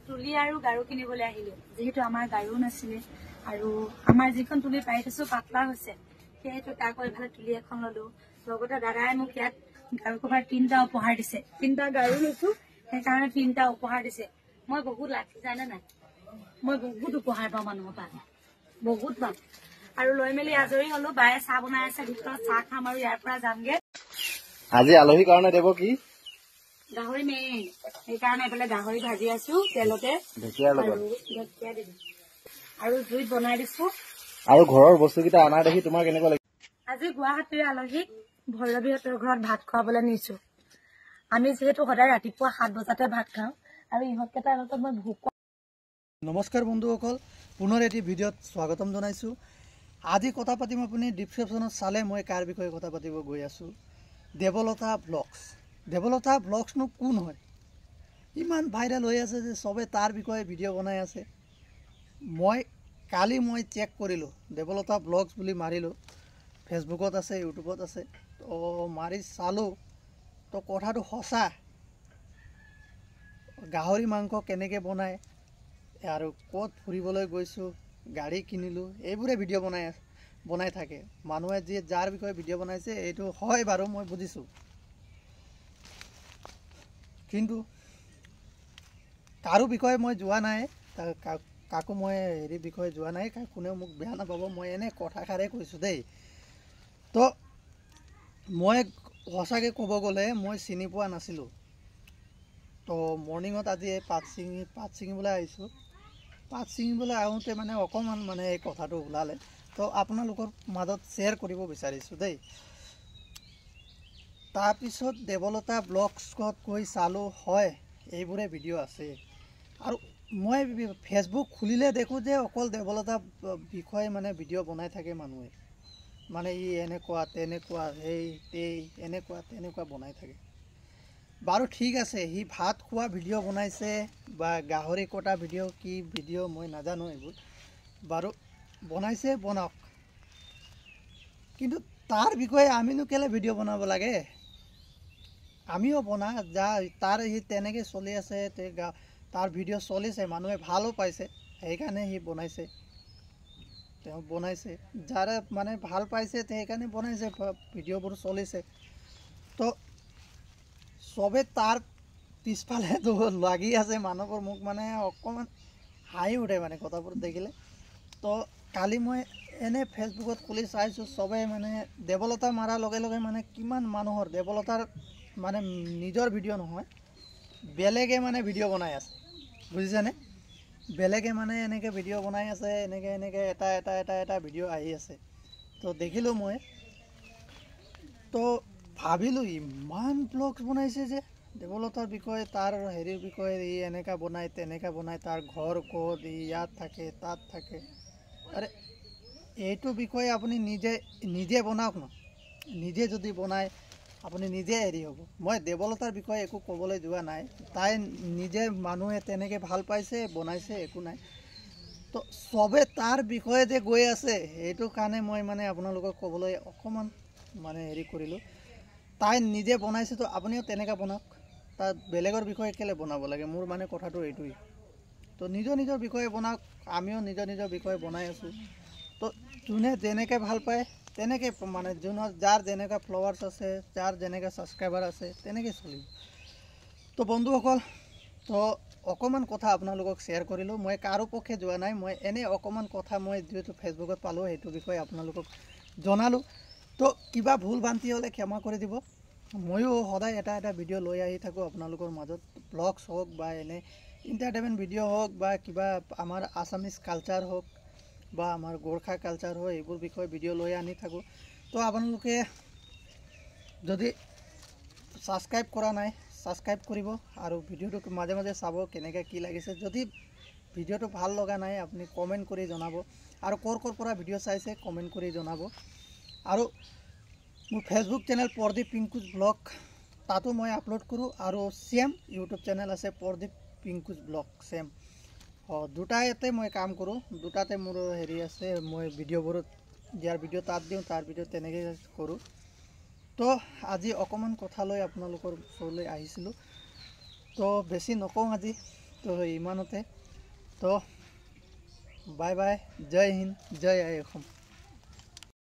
তুলি আৰু গাৰু কিনিবলৈ আহিলো যেহেতু আমাৰ গাৰু নাছিলে আৰু আমাৰ যিখন তুলি পাই থৈছো পাতলা হৈছে সেইটো তাকো এফালে তুলি এখন ললো লগতে দাদাই মোক ইয়াত গাৰু কভাৰ 3টা উপহাৰ দিছে 3টা গাৰু লৈছো সেইকাৰণে 3টা উপহাৰ দিছে মই বহুত লাকি জানে নাই মই বহুত উপহাৰ পাওঁ মানুহৰ পৰা বহুত পাওঁ আৰু লৈ মেলি আজৰি হলো বায়ে চাহ বনাই আছে ভিতৰত চাহ খাম আৰু ইয়াৰ পৰা যামগে আজি আলহী কাৰণে দেব কি গাহৰি মেইন সেইকাৰণে এফালে গাহৰি ভাজি আছো তেলতে আৰু জুইত বনাই দিছো আৰু ঘৰৰ বস্তুকেইটা আনা দেখি তোমাৰ কেনেকুৱা লাগে আজি গুৱাহাটীৰ আলহীক ভৈৰৱীহঁতৰ ঘৰত ভাত খুৱাবলৈ নিছো আমি যিহেতু সদায় ৰাতিপুৱা 7 বজাতে ভাত খাওঁ আৰু ইহঁতকেইটাৰ লগত মই ভোক নমস্কাৰ বন্ধুসকল পুনৰ এটি ভিডিঅ'ত স্বাগতম জনাইছো আজি কথা পাতিম আপুনি ডিসক্ৰিপশনত চালে মই কাৰ বিষয়ে কথা পাতিব গৈ আছো দেৱলতা ব্লগছ নো কোন হয় ইমান ভাইৰাল হৈ আছে যে সবে তাৰ বিষয়ে ভিডিঅ' বনাই আছে কালি মই চেক কৰিলো দেৱলতা ব্লগছ বুলি মাৰিলো ফেসবুকত আছে ইউটিউবত আছে তো মাৰি চালো তো কথাটো সঁচা গাহৰি মাংস কেনেকৈ বনায় আৰু ক'ত ফুৰিবলৈ গৈছো গাড়ী কিনিলো এইবোৰে ভিডিঅ' বনাই থাকে মানুহে যে যাৰ বিষয়ে ভিডিঅ' বনাইছে এইটো হয় বাৰু মই বুজিছো কিন্তু কাৰো বিষয়ে মই যোৱা নাই কাকো মই হেৰি বিষয়ে যোৱা নাই কোনেও মোক বেয়া নাপাব মই এনে কথাষাৰে কৈছো দেই তো মই সঁচাকৈ ক'ব গ'লে মই চিনি পোৱা নাছিলো তো মৰ্নিঙত আজি পাত ছিঙিবলৈ আহিছোঁ পাত ছিঙিবলৈ আহোঁতে মানে অকণমান মানে এই কথাটো ওলালে তো আপোনালোকৰ মাজত শ্বেয়াৰ কৰিব বিচাৰিছোঁ দেই তাৰপিছত দেৱলতা ব্লগছত গৈ চালোঁ হয় এইবোৰে ভিডিঅ' আছে আৰু মই ফেচবুক খুলিলে দেখোঁ যে অকল দেৱলতা বিষয়ে মানে ভিডিঅ' বনাই থাকে মানুহে মানে ই এনেকুৱা তেনেকুৱা এনেকুৱা তেনেকুৱা বনাই থাকে বাৰু ঠিক আছে সি ভাত খোৱা ভিডিঅ' বনাইছে বা গাহৰি কটা ভিডিঅ' কি ভিডিঅ' মই নাজানো এইবোৰ বাৰু বনাইছে বনাওক কিন্তু তাৰ বিষয়ে আমিনো কেলে ভিডিঅ' বনাব লাগে আমিও বনা যা তাৰ সি তেনেকৈ চলি আছে তাৰ ভিডিঅ' চলিছে মানুহে ভালো পাইছে সেইকাৰণে সি বনাইছে তেওঁ বনাইছে যাৰে মানে ভাল পাইছে সেইকাৰণে বনাইছে ভিডিঅ'বোৰ চলিছে তো সবে তাৰ পিছফালেতো লাগি আছে মানুহবোৰ মোক মানে অকণমান হাঁহি উঠে মানে কথাবোৰ দেখিলে তো কালি মই এনে ফেচবুকত খুলি চাইছোঁ সবে মানে দেৱলতা মাৰাৰ লগে লগে মানে কিমান মানুহৰ দেৱলতাৰ মানে নিজৰ ভিডিঅ' নহয় বেলেগে মানে ভিডিঅ' বনাই আছে বুজিছেনে বেলেগে মানে এনেকৈ ভিডিঅ' বনাই আছে এনেকৈ এটা ভিডিঅ' আহি আছে তো দেখিলোঁ মই তো ভাবিলোঁ ইমান ব্লগছ বনাইছে যে দেৱলতাৰ বিষয়ে তাৰ হেৰিৰ বিষয়ে ই এনেকা বনায় তেনেকা বনায় তাৰ ঘৰ ক'ত ই ইয়াত থাকে তাত থাকে আৰে এইটো বিষয়ে আপুনি নিজে বনাওক ন নিজে যদি বনায় আপুনি নিজে হেৰি হ'ব মই দেৱলতাৰ বিষয়ে একো ক'বলৈ যোৱা নাই তাই নিজে মানুহে তেনেকৈ ভাল পাইছে বনাইছে একো নাই তো সবে তাৰ বিষয়ে যে গৈ আছে সেইটো কাৰণে মই মানে আপোনালোকক ক'বলৈ অকণমান মানে হেৰি কৰিলোঁ তাই নিজে বনাইছে তো আপুনিও তেনেকৈ বনাওক তাত বেলেগৰ বিষয়ে কেলে বনাব লাগে মোৰ মানে কথাটো এইটোৱেই তো নিজৰ বিষয়ে বনাওক আমিও নিজৰ বিষয়ে বনাই আছোঁ তো যোনে যেনেকৈ ভাল পায় তেনেকৈ মানে যাৰ যেনেকুৱা ফলোৱাৰ্ছ আছে যাৰ যেনেকৈ ছাবস্ক্ৰাইবাৰ আছে তেনেকৈ চলিব তো বন্ধুসকল তো অকণমান কথা আপোনালোকক শ্বেয়াৰ কৰিলোঁ মই কাৰো পক্ষে যোৱা নাই মই এনে অকণমান কথা মই যিহেতু ফেচবুকত পালোঁ সেইটো বিষয়ে আপোনালোকক জনালোঁ তো কিবা ভুল ভ্ৰান্তি হ'লে ক্ষমা কৰি দিব ময়ো সদায় এটা ভিডিঅ' লৈ আহি থাকোঁ আপোনালোকৰ মাজত ব্লগছ হওক বা এনে এণ্টাৰটেইনমেণ্ট ভিডিঅ' হওক বা কিবা আমাৰ আছামিজ কালচাৰ হওক বা আমাৰ গোৰ্খা কালচাৰ হয় এইবোৰ বিষয়ে ভিডিঅ' লৈ আনি থাকোঁ তো আপোনালোকে যদি ছাবস্ক্ৰাইব কৰা নাই ছাবস্ক্ৰাইব কৰিব আৰু ভিডিঅ'টো মাজে মাজে চাব কেনেকৈ কি লাগিছে যদি ভিডিঅ'টো ভাল লগা নাই আপুনি কমেণ্ট কৰি জনাব আৰু ক'ৰ পৰা ভিডিঅ' চাইছে কমেণ্ট কৰি জনাব আৰু মোৰ ফেচবুক চেনেল প্ৰদীপ পিংকুজ ব্লগ তাতো মই আপলোড কৰোঁ আৰু চেম ইউটিউব চেনেল আছে প্ৰদীপ পিংকুজ ব্লগ চেম দুটাতে মই কাম কৰোঁ দুটাতে মোৰ হেৰি আছে মই ভিডিঅ'বোৰত যাৰ ভিডিঅ' তাত দিওঁ তাৰ ভিডিঅ' তেনেকৈ কৰোঁ তো আজি অকণমান কথা লৈ আপোনালোকৰ ওচৰলৈ আহিছিলোঁ তো বেছি নকওঁ আজি তো ইমানতে তো বাই বাই, জয় হিন্দ, জয় আই অসম।